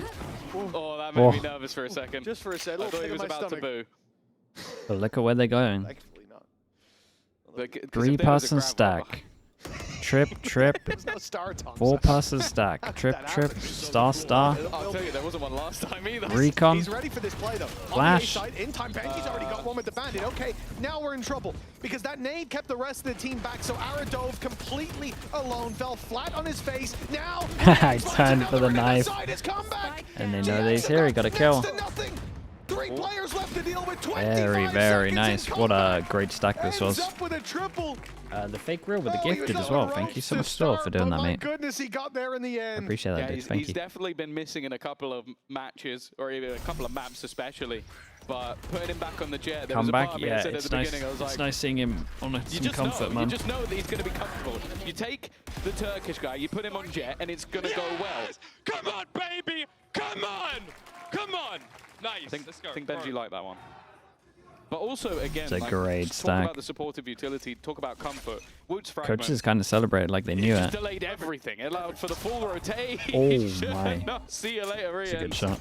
S1: Oh, that made me nervous for a second.
S3: Just for a second.
S1: I thought he was about to boo.
S2: But look at where they're going.
S3: Thankfully not.
S2: 3-person stack. Trip, trip.
S3: No star, Tom.
S2: 4-person stack. Trip, trip. Star, star.
S1: I'll tell you, there wasn't one last time either.
S2: Recon.
S3: He's ready for this play though.
S2: Flash.
S3: On the A side, in time, Benji's already got one with the bandit. Okay, now we're in trouble because that nade kept the rest of the team back. So Ara dove completely alone, fell flat on his face. Now
S2: I turned for the knife. And they know that he's here. He got a kill.
S3: 3 players left to deal with.
S2: Very nice. What a great stack this was.
S3: Up with a triple.
S2: The fake reel with the gifted as well. Thank you so much, Still, for doing that, mate.
S3: Goodness, he got there in the end.
S2: I appreciate that, dude. Thank you.
S1: He's definitely been missing in a couple of matches, or even a couple of maps especially. But putting him back on the jet, there was a part of me that said at the beginning, I was like,
S2: it's nice seeing him on some comfort, man.
S1: You just know that he's going to be comfortable. You take the Turkish guy, you put him on jet, and it's going to go well.
S5: Come on, baby! Come on! Come on! Nice.
S1: I think Benji liked that one. But also, again,
S2: it's a
S1: like,
S2: great
S1: talk
S2: stack.
S1: about the supportive utility, talk about comfort. Woot's fragment.
S2: Coaches kind of celebrated like they knew it.
S1: Just delayed everything. It allowed for the full rotation.
S2: Oh my.
S1: No, see you later, Ian.
S2: It's a good shot.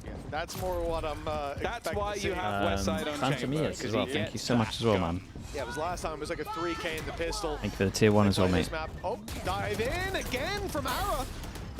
S3: Yeah, that's more what I'm
S1: That's why you have Westside on
S2: Phantom
S1: chamber.
S2: as well. Thank you so much as well, man.
S3: Yeah, it was last time. It was like a 3K in the pistol.
S2: Thank you for the tier 1 as well, mate.
S3: Oh, dive in again from Ara.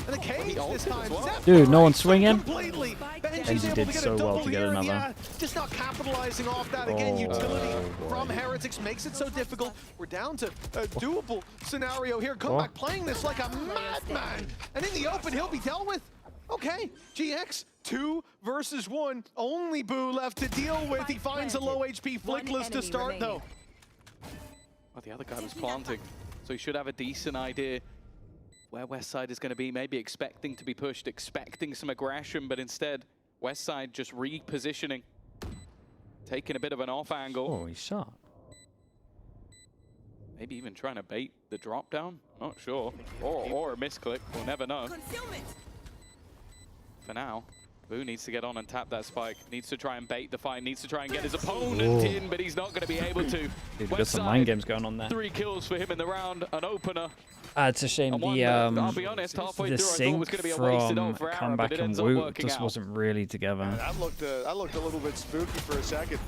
S3: And the cage this time.
S2: Dude, no one's swinging.
S3: Completely.
S2: Benji did so well to get another.
S3: Yeah, just not capitalizing off that again. Utility from Heretics makes it so difficult. We're down to a doable scenario here. Comeback playing this like a madman. And in the open, he'll be dealt with. Okay, GX, 2 versus 1. Only Boo left to deal with. He finds a low HP Flickless to start, though.
S1: Well, the other guy was planting, so he should have a decent idea where Westside is going to be. Maybe expecting to be pushed, expecting some aggression, but instead, Westside just repositioning, taking a bit of an off angle.
S2: Oh, he shot.
S1: Maybe even trying to bait the drop down. Not sure. Or a misclick. We'll never know. For now, Boo needs to get on and tap that spike. Needs to try and bait the fight. Needs to try and get his opponent in, but he's not going to be able to.
S2: Dude, got some mind games going on there.
S1: 3 kills for him in the round. An opener.
S2: It's a shame
S1: I'll be honest, halfway through I thought it was going to be a wasted ult for Aaron, but it ends up working
S2: just
S1: out.
S2: wasn't really together.
S3: Yeah, that looked a little bit spooky for a second.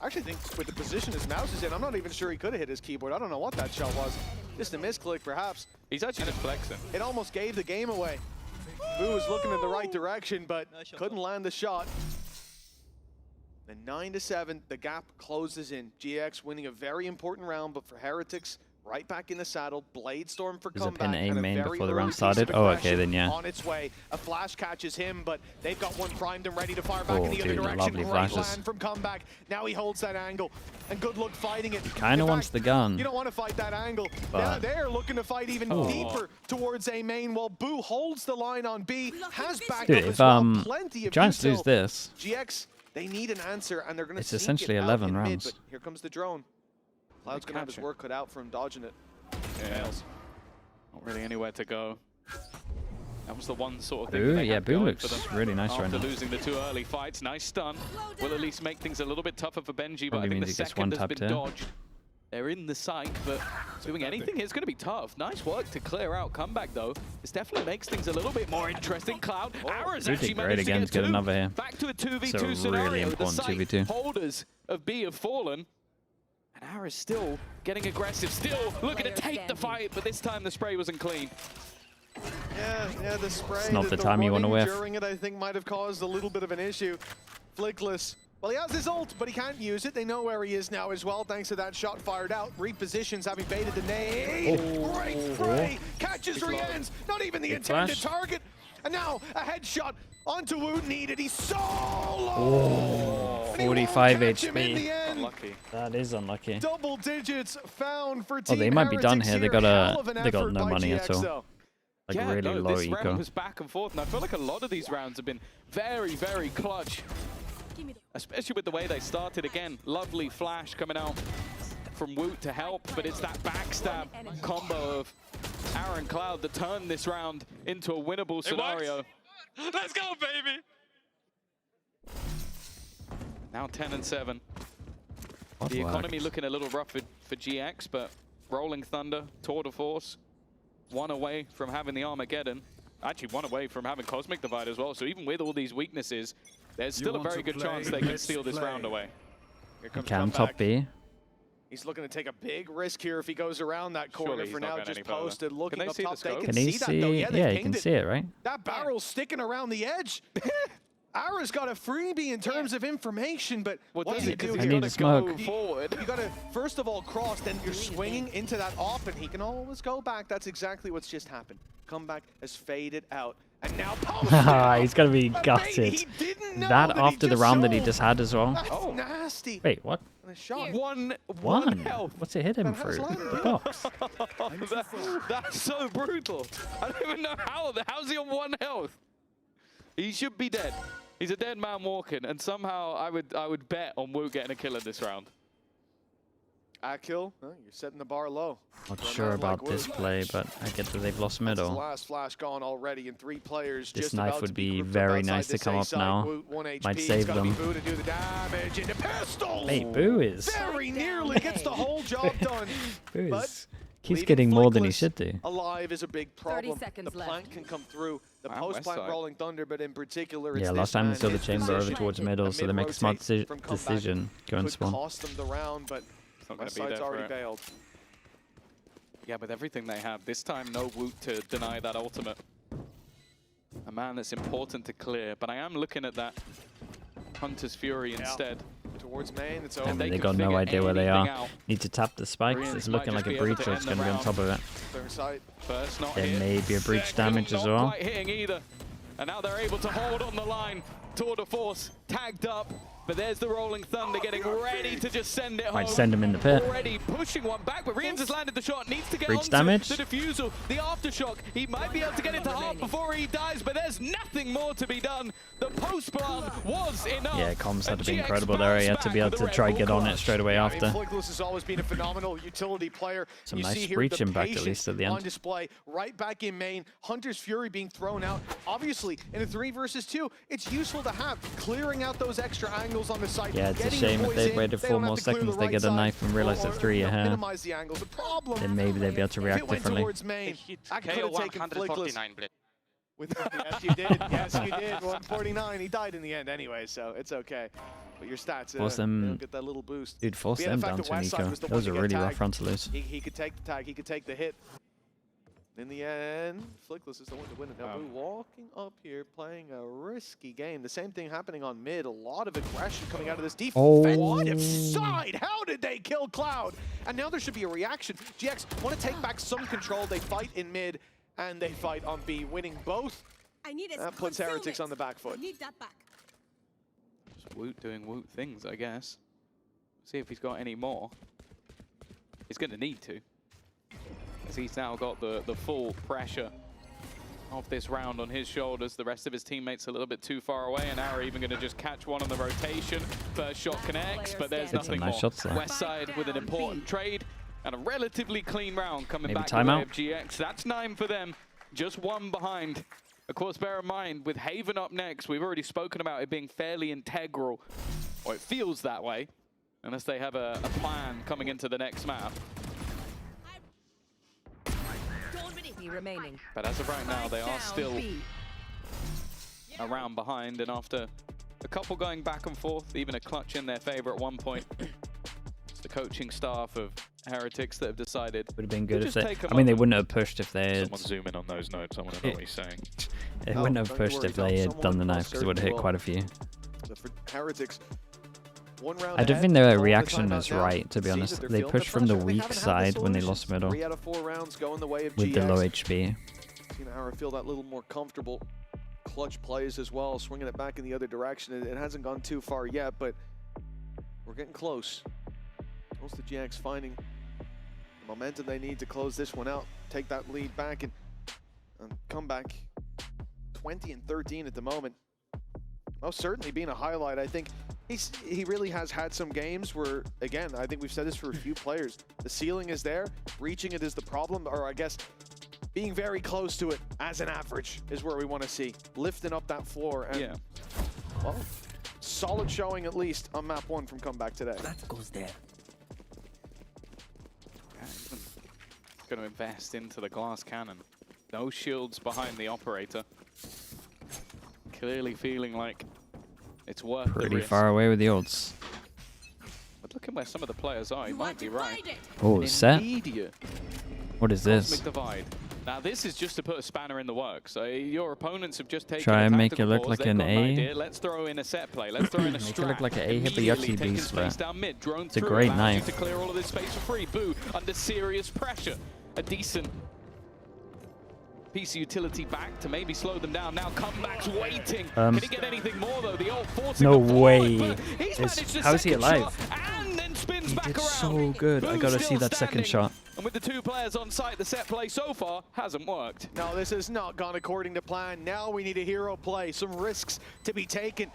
S3: I actually think with the position his mouse is in, I'm not even sure he could have hit his keyboard. I don't know what that shot was. Just a misclick, perhaps.
S1: He's actually just flexing.
S3: It almost gave the game away. Boo was looking in the right direction, but couldn't land the shot. The 9-7, the gap closes in. GX winning a very important round, but for Heretics, right back in the saddle. Bladestorm for comeback.
S2: There's a pin A main before the round
S3: piece
S2: started.
S3: of
S2: Oh, okay, then yeah.
S3: On its way, a flash catches him, but they've got one primed and ready to fire back in the other
S2: dude,
S3: direction.
S2: lovely
S3: Great
S2: flashes.
S3: land from comeback. Now he holds that angle, and good luck fighting it.
S2: Kind of wants the gun.
S3: You don't want to fight that angle.
S2: But
S3: They're looking to fight even deeper towards A main, while Boo holds the line on B. Has backed
S2: dude,
S3: up
S2: if
S3: as well. Plenty of
S2: Giants
S3: util.
S2: lose this,
S3: GX, they need an answer, and they're going to.
S2: It's essentially 11 rounds.
S3: But here comes the drone. Cloud's going to have his work cut out for him dodging it.
S1: Yeah. Not really anywhere to go. That was the one sort of thing.
S2: Boo, yeah, Boo looks really nice right now.
S1: After losing the 2 early fights, nice stun. Will at least make things a little bit tougher for Benji, but I think the second has been dodged. They're in the site, but doing anything here is going to be tough. Nice work to clear out comeback, though. This definitely makes things a little bit more interesting. Cloud, Ara's actually managed to get
S2: another here.
S1: Back to a 2v2
S2: So
S1: scenario.
S2: really important
S1: the
S2: 2v2.
S1: holders of B have fallen. And Ara's still getting aggressive, still looking to take the fight, but this time the spray wasn't clean.
S3: Yeah, the spray.
S2: It's not the time you want to whiff.
S3: During it, I think, might have caused a little bit of an issue. Flickless. Well, he has his ult, but he can't use it. They know where he is now as well, thanks to that shot fired out. Repositions, having baited the nade. Great spray. Catches Rian's. Not even the intended target. And now a headshot onto Woot needed. He's so low.
S2: 45 HP.
S1: Unlucky.
S2: That is unlucky.
S3: Double digits found for Team
S2: they might be done
S3: Heretics
S2: here. They got no money at all. Like
S1: yeah,
S2: really low
S1: this
S2: eco.
S1: round was back and forth, and I feel like a lot of these rounds have been very, very clutch. Especially with the way they started again. Lovely flash coming out from Woot to help, but it's that backstab combo of Aaron Cloud that turned this round into a winnable scenario. Let's go, baby! Now 10-7. The economy looking a little rough for GX, but Rolling Thunder, Tour de Force, 1 away from having the Armageddon. Actually 1 away from having Cosmic Divide as well. So even with all these weaknesses, there's still a very good chance they can steal this round away.
S3: Here comes
S2: Can top B.
S3: He's looking to take a big risk here if he goes around that corner. For now, just posted, looking up top. They can see that though.
S2: Yeah, you can see it, right?
S3: That barrel's sticking around the edge. Ara's got a freebie in terms of information, but what does he do?
S2: I need to smoke.
S3: Forward. You got to first of all cross, then you're swinging into that off, and he can always go back. That's exactly what's just happened. Comeback has faded out, and now
S2: he's gonna be gutted. That after the round that he just had as well.
S3: That's nasty.
S2: Wait, what?
S3: Shot.
S1: One health.
S2: What's it hit him through? The box.
S1: That's so brutal. I don't even know how's he on 1 health. He should be dead. He's a dead man walking, and somehow I would bet on Woot getting a kill in this round.
S3: Akil, you're setting the bar low.
S2: Not sure about this play, but I get that they've lost middle.
S3: Last flash gone already, and 3 players.
S2: This knife would be very nice to come up now. Might save them. Hey, Boo is
S3: very nearly gets the whole job done.
S2: Boo is keeps getting more than he should do.
S3: Alive is a big problem. The plant can come through. The post plant rolling thunder, but in particular, it's
S2: last time they saw the chamber over towards middle, so they make a smart decision. Go and spawn.
S3: Cost them the round, but West side's already bailed.
S1: Yeah, with everything they have, this time no Woot to deny that ultimate. A man that's important to clear, but I am looking at that Hunter's Fury instead.
S3: Towards main, it's
S2: over. They got no idea where they are. Need to tap the spikes. It's looking like a breach, so it's going to be on top of it. There may be a breach damage as well.
S1: And now they're able to hold on the line. Tour de force tagged up. But there's the rolling thunder getting ready to just send it home.
S2: Might send him in the pit.
S1: Already pushing one back, but Rians has landed the shot. Needs to get
S2: breach
S1: onto
S2: damage.
S1: The defusal, the aftershock. He might be able to get into half before he dies, but there's nothing more to be done. The post plant was enough.
S2: Yeah, comms had to be incredible there. He had to be able to try get on it straight away after.
S3: Flickless has always been a phenomenal utility player.
S2: Some nice breaching back at least at the end.
S3: On display, right back in main. Hunter's Fury being thrown out. Obviously, in a 3 versus 2, it's useful to have clearing out those extra angles on the site.
S2: Yeah, it's a shame if they waited 4 more seconds, they get a knife and realize they're 3 ahead. Then maybe they'd be able to react differently.
S3: I could have taken Flickless. Yes, you did. Yes, you did. 149. He died in the end anyway, so it's okay. But your stats, get that little boost.
S2: Dude, force them down to Nico. That was a really rough run to lose.
S3: He could take the tag. He could take the hit. In the end, Flickless is the one to win it. Now, walking up here, playing a risky game. The same thing happening on mid. A lot of aggression coming out of this defensive side. How did they kill Cloud? And now there should be a reaction. GX want to take back some control. They fight in mid, and they fight on B, winning both. That puts Heretics on the back foot.
S1: Just Woot doing Woot things, I guess. See if he's got any more. He's going to need to. He's now got the full pressure of this round on his shoulders. The rest of his teammates a little bit too far away, and Ara even going to just catch one on the rotation. First shot connects, but there's nothing more. West side with an important trade and a relatively clean round coming back the way of GX. That's 9 for them, just 1 behind. Of course, bear in mind, with Haven up next, we've already spoken about it being fairly integral, or it feels that way, unless they have a plan coming into the next map.
S5: Remaining.
S1: But as of right now, they are still a round behind, and after a couple going back and forth, even a clutch in their favor at one point, it's the coaching staff of Heretics that have decided.
S2: Would have been good if they. I mean, they wouldn't have pushed if they had.
S1: Someone zoom in on those notes. I want to know what he's saying.
S2: They wouldn't have pushed if they had done the knife, because it would have hit quite a few.
S3: For Heretics,
S2: I don't think their reaction is right, to be honest. They pushed from the weak side when they lost middle with the low HP.
S3: Ara feel that little more comfortable. Clutch plays as well, swinging it back in the other direction. It hasn't gone too far yet, but we're getting close. Most of the GX finding the momentum they need to close this one out, take that lead back and come back 20 and 13 at the moment. Most certainly being a highlight. I think he really has had some games where, again, I think we've said this for a few players, the ceiling is there, reaching it is the problem, or I guess being very close to it as an average is where we want to see. Lifting up that floor and, well, solid showing at least on map 1 from Comeback today.
S5: That goes there.
S1: Going to invest into the glass cannon. No shields behind the operator. Clearly feeling like it's worth the risk.
S2: Pretty far away with the odds.
S1: But look at where some of the players are. He might be right.
S2: Oh, set. What is this?
S1: Divide. Now this is just to put a spanner in the works. So your opponents have just taken.
S2: Try and make it look like an A.
S1: Let's throw in a set play. Let's throw in a strat.
S2: Make it look like an A hit, but you actually B split.
S1: It's
S2: a great knife.
S1: To clear all of this space for free. Boo under serious pressure. A decent piece of utility back to maybe slow them down. Now Comeback's waiting. Can he get anything more though? The old forcing.
S2: No way.
S1: How
S2: is he alive?
S1: And then spins back
S2: around.
S1: So
S2: good. I gotta see that second shot.
S1: And with the 2 players on site, the set play so far hasn't worked.
S3: No, this has not gone according to plan. Now we need a hero play. Some risks to be taken.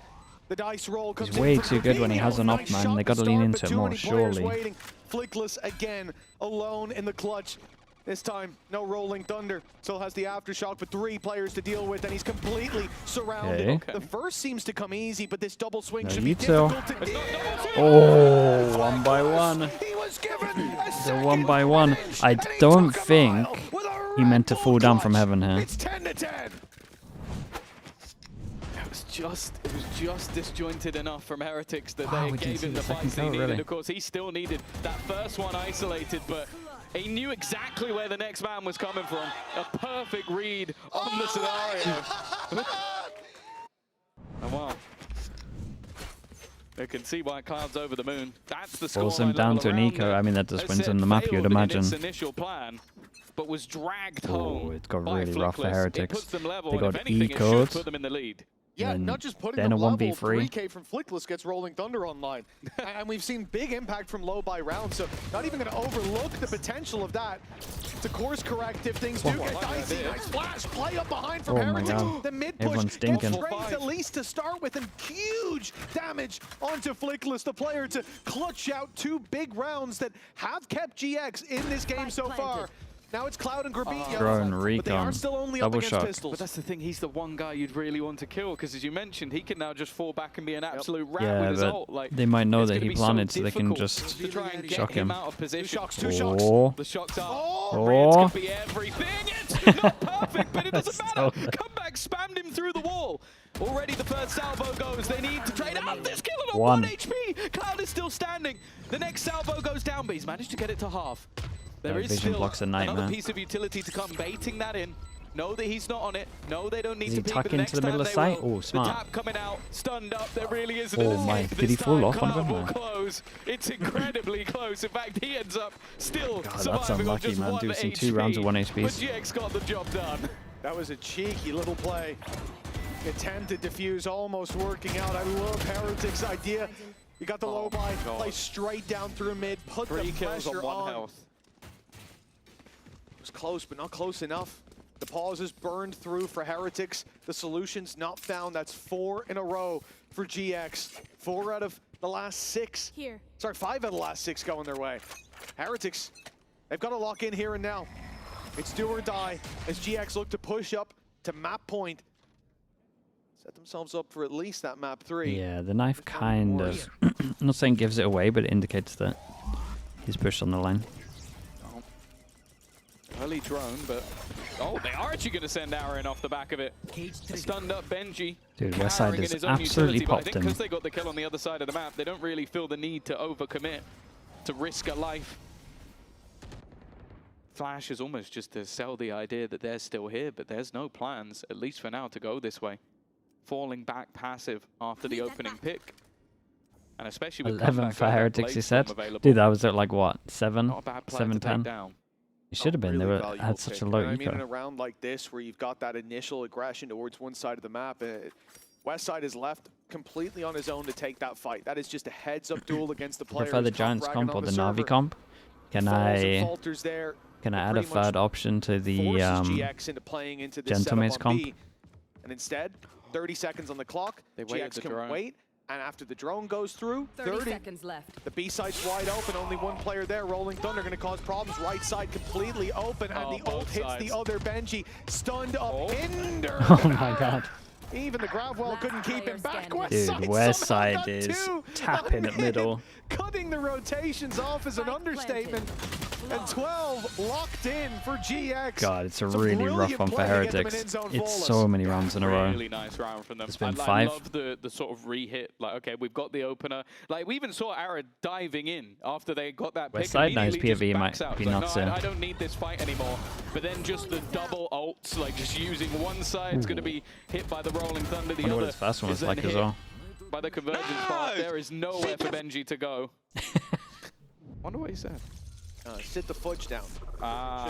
S3: The dice roll comes
S2: He's way too good when he has an off, man. They gotta lean into it more, surely.
S3: Flickless again, alone in the clutch. This time, no Rolling Thunder. Still has the Aftershock, but 3 players to deal with, and he's completely surrounded.
S2: Okay.
S3: The first seems to come easy, but this double swing
S2: No,
S3: should be
S2: you too.
S3: difficult to deal.
S2: Oh, 1 by 1.
S3: He was given
S2: The 1 by 1. I don't think he meant to fall down from heaven here.
S3: It's 10 to 10.
S1: It was just disjointed enough from Heretics that
S2: Wow,
S1: they
S2: we didn't
S1: gave
S2: see
S1: him
S2: the
S1: the
S2: second
S1: fights he
S2: kill,
S1: needed.
S2: really.
S1: Of course, he still needed that first one isolated, but he knew exactly where the next man was coming from. A perfect read on the scenario. And wow. You can see why Cloud's over the moon. That's the score.
S2: Falls him down to an eco. I mean, that just wins on the map, you'd imagine.
S1: Its initial plan, but was dragged
S2: Oh,
S1: home.
S2: it got
S1: by
S2: really rough for
S1: Flickless.
S2: Heretics.
S1: It puts them level,
S2: They
S1: and
S2: got
S1: if anything, it
S2: eco'd.
S1: should put them in the lead.
S3: Yeah,
S2: And
S3: not just putting
S2: then
S3: them
S2: a
S3: level,
S2: 1v3.
S3: 3K from Flickless gets Rolling Thunder online. And we've seen big impact from low by round, so not even going to overlook the potential of that. It's a course correct if things do get dicey. Nice flash, play up behind from
S2: Oh my
S3: Heretics.
S2: God.
S3: The mid push
S2: Everyone's stinking.
S3: gets raised at least to start with, and huge damage onto Flickless, the player to clutch out 2 big rounds that have kept GX in this game so far. Now it's Cloud and Grabinho,
S2: Drone
S3: but they are
S2: recon.
S3: still only
S2: Double
S3: up against
S2: shock.
S3: pistols.
S1: But that's the thing, he's the one guy you'd really want to kill, because as you mentioned, he can now just fall back and be an absolute rat
S2: Yeah,
S1: with his
S2: but
S1: ult. Like,
S2: they might know
S1: it's
S2: that
S1: gonna
S2: he
S1: be so
S2: planted, so they can
S1: difficult
S2: just
S1: to try and get
S2: shock
S1: him
S2: him.
S1: out of position.
S3: Two shocks.
S2: Oh.
S1: The shocks are.
S3: Oh.
S1: Reds could be everything. It's not perfect, but it doesn't matter.
S2: So-
S1: Comeback spammed him through the wall. Already the first salvo goes. They need to trade out. This kill on 1 HP. Cloud is still standing. The next salvo goes down, but he's managed to get it to half. There is
S2: vision
S1: still
S2: block's a nightmare.
S1: another piece of utility to come, baiting that in. Know that he's not on it. Know they don't need
S2: Is
S1: to
S2: he
S1: peek,
S2: tuck
S1: but the
S2: into
S1: next
S2: the middle
S1: time
S2: of
S1: they
S2: sight?
S1: will.
S2: Oh, smart.
S1: The tap coming out, stunned up. There really isn't
S2: Oh
S1: an
S2: my,
S1: escape
S2: did he
S1: this
S2: fall
S1: time.
S2: off on
S1: Cloud
S2: him
S1: will
S2: there?
S1: close. It's incredibly close. In fact, he ends up still
S2: God, that's
S1: surviving on
S2: unlucky,
S1: just
S2: man.
S1: 1
S2: Dosing
S1: HP.
S2: 2 rounds of 1
S1: But
S2: HPs.
S1: GX got the job done.
S3: That was a cheeky little play. Attempted defuse, almost working out. I love Heretics' idea. You got the low buy, play straight down through mid, put
S1: 3
S3: the
S1: kills
S3: pressure
S1: on 1
S3: on.
S1: health.
S3: It was close, but not close enough. The pauses burned through for Heretics. The solution's not found. That's 4 in a row for GX. 4 out of the last 6.
S6: Here.
S3: Sorry, 5 out of the last 6 going their way. Heretics, they've got to lock in here and now. It's do or die as GX look to push up to map point. Set themselves up for at least that map 3.
S2: Yeah, the knife kind of, I'm not saying gives it away, but it indicates that he's pushed on the line.
S1: Early drone, but oh, they are actually going to send Aaron off the back of it. Stunned up Benji.
S2: Dude, Westside
S1: Carrying
S2: has
S1: his own
S2: absolutely
S1: utility, but I
S2: popped
S1: think
S2: him.
S1: because they got the kill on the other side of the map, they don't really feel the need to overcommit, to risk a life. Flash is almost just to sell the idea that they're still here, but there's no plans, at least for now, to go this way. Falling back passive after the opening pick. And especially with
S2: 11
S1: comeback
S2: for
S1: like that
S2: Heretics, he
S1: Blade
S2: said.
S1: Storm available.
S2: Dude, that was at like what, 7?
S1: Not a bad player to take
S2: 7-10?
S1: down.
S2: It should have been. They
S3: Really
S2: were
S3: valuable
S2: had such a
S3: pick.
S2: low
S3: And I mean, in a
S2: eco.
S3: round like this where you've got that initial aggression towards one side of the map, Westside is left completely on his own to take that fight. That is just a heads-up duel against the player.
S2: Prefer the
S3: who's top
S2: Giants
S3: fragging
S2: comp
S3: on
S2: or the
S3: server.
S2: Navi comp? Can
S3: Falls and
S2: I
S3: falters there.
S2: add a
S3: pretty much
S2: third option to the
S3: Forces GX into playing into this
S2: Gentleman's
S3: setup on
S2: comp?
S3: B. And instead, 30 seconds on the clock.
S1: They waited
S3: GX
S1: the
S3: can
S1: drone.
S3: wait. And after the drone goes through,
S5: 30 seconds left.
S3: the B side's wide open, only one player there. Rolling Thunder gonna cause problems. Right side completely open, and the ult hits the other Benji. Stunned up, hindered.
S2: Oh my god.
S3: Even the Gravwell couldn't keep him back.
S2: Dude,
S3: Westside
S2: Westside
S3: somehow got
S2: is
S3: 2
S2: tapping at
S3: amid.
S2: middle.
S3: Cutting the rotations off is an understatement. And 12 locked in for GX.
S2: God, it's a
S3: Some
S2: really rough
S3: brilliant
S2: one for
S3: play to get them in
S2: Heretics.
S3: end-zone
S2: It's
S3: flawless.
S2: so many rounds in a row.
S1: Really nice round from them.
S2: It's been
S1: I
S2: 5.
S1: love the sort of re-hit. Like, okay, we've got the opener. Like, we even saw Ara diving in after they got that pick.
S2: Westside knows
S1: immediately
S2: POV
S1: just
S2: might
S1: backs out.
S2: be
S1: It's like,
S2: nuts
S1: no,
S2: here.
S1: I don't need this fight anymore. But then just the double ults, like just using one side's going to be hit by the Rolling Thunder. The
S2: Wonder what
S1: other
S2: his first one
S1: is
S2: was like
S1: then
S2: as
S1: hit
S2: well.
S1: by the convergence part. There is nowhere for Benji to go. Wonder what he said.
S3: Sit the fudge down.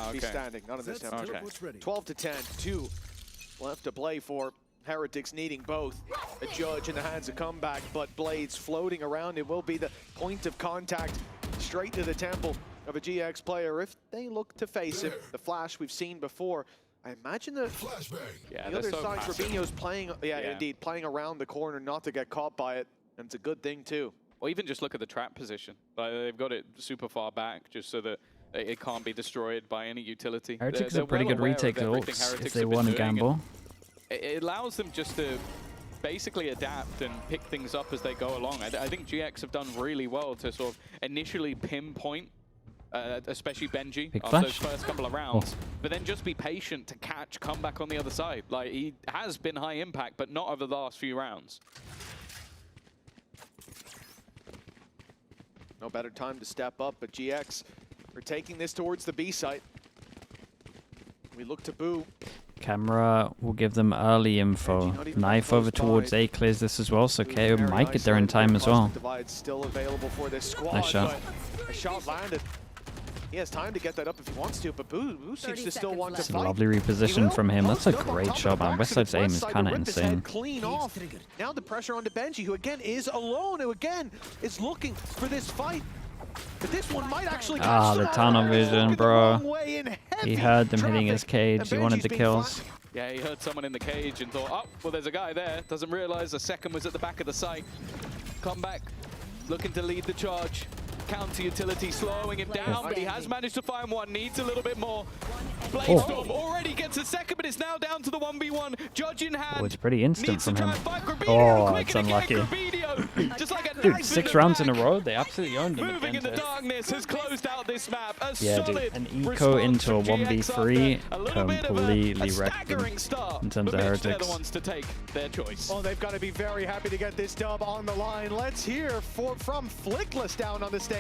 S3: Should be standing, not in this temperature.
S1: Okay.
S3: 12 to 10, 2 left to play for Heretics, needing both. A judge in the hands of comeback, but Blades floating around. It will be the point of contact straight to the temple of a GX player if they look to face him. The flash we've seen before. I imagine the other
S1: so
S3: side,
S1: passive.
S3: Fabinho's playing, indeed, playing around the corner not to get caught by it, and it's a good thing too.
S1: Or even just look at the trap position. Like, they've got it super far back just so that it can't be destroyed by any utility.
S2: HERETICS is a pretty good retake to ults if they want to gamble.
S1: It allows them just to basically adapt and pick things up as they go along. I think GX have done really well to sort of initially pinpoint, especially Benji, after those first couple of rounds, but then just be patient to catch, come back on the other side. Like, he has been high impact, but not over the last few rounds.
S3: No better time to step up, but GX are taking this towards the B site. We look to Boo.
S2: Camera will give them early info. Knife over towards A clears this as well, so KO might get there in time as well.
S3: Still available for this squad,
S2: nice shot.
S3: A shot landed. He has time to get that up if he wants to, but Boo seems to still want to fight.
S2: It's a lovely reposition from him. That's a great shot, man. Westside's aim is kind of insane.
S3: Clean off. Now the pressure onto Benji, who again is alone, who again is looking for this fight. But this one might actually
S2: the tunnel vision, bro. He heard them hitting his cage. He wanted the kills.
S1: Yeah, he heard someone in the cage and thought, oh, well, there's a guy there. Doesn't realize a second was at the back of the site. Come back, looking to lead the charge. Counter utility slowing him down, but he has managed to find one. Needs a little bit more. Bladestorm already gets a second, but it's now down to the 1v1. Judge in hand.
S2: Oh, it's pretty instant from him. Oh, it's unlucky.
S1: Just like a
S2: dude, 6 rounds in a row, they absolutely owned him.
S1: Moving in the darkness has closed out this map.
S2: Yeah, dude, an eco into a 1v3 completely wrecked them in terms of HERETICS.
S1: They're the ones to take their choice.
S3: Oh, they've got to be very happy to get this dub on the line. Let's hear from Flickless down on the stage.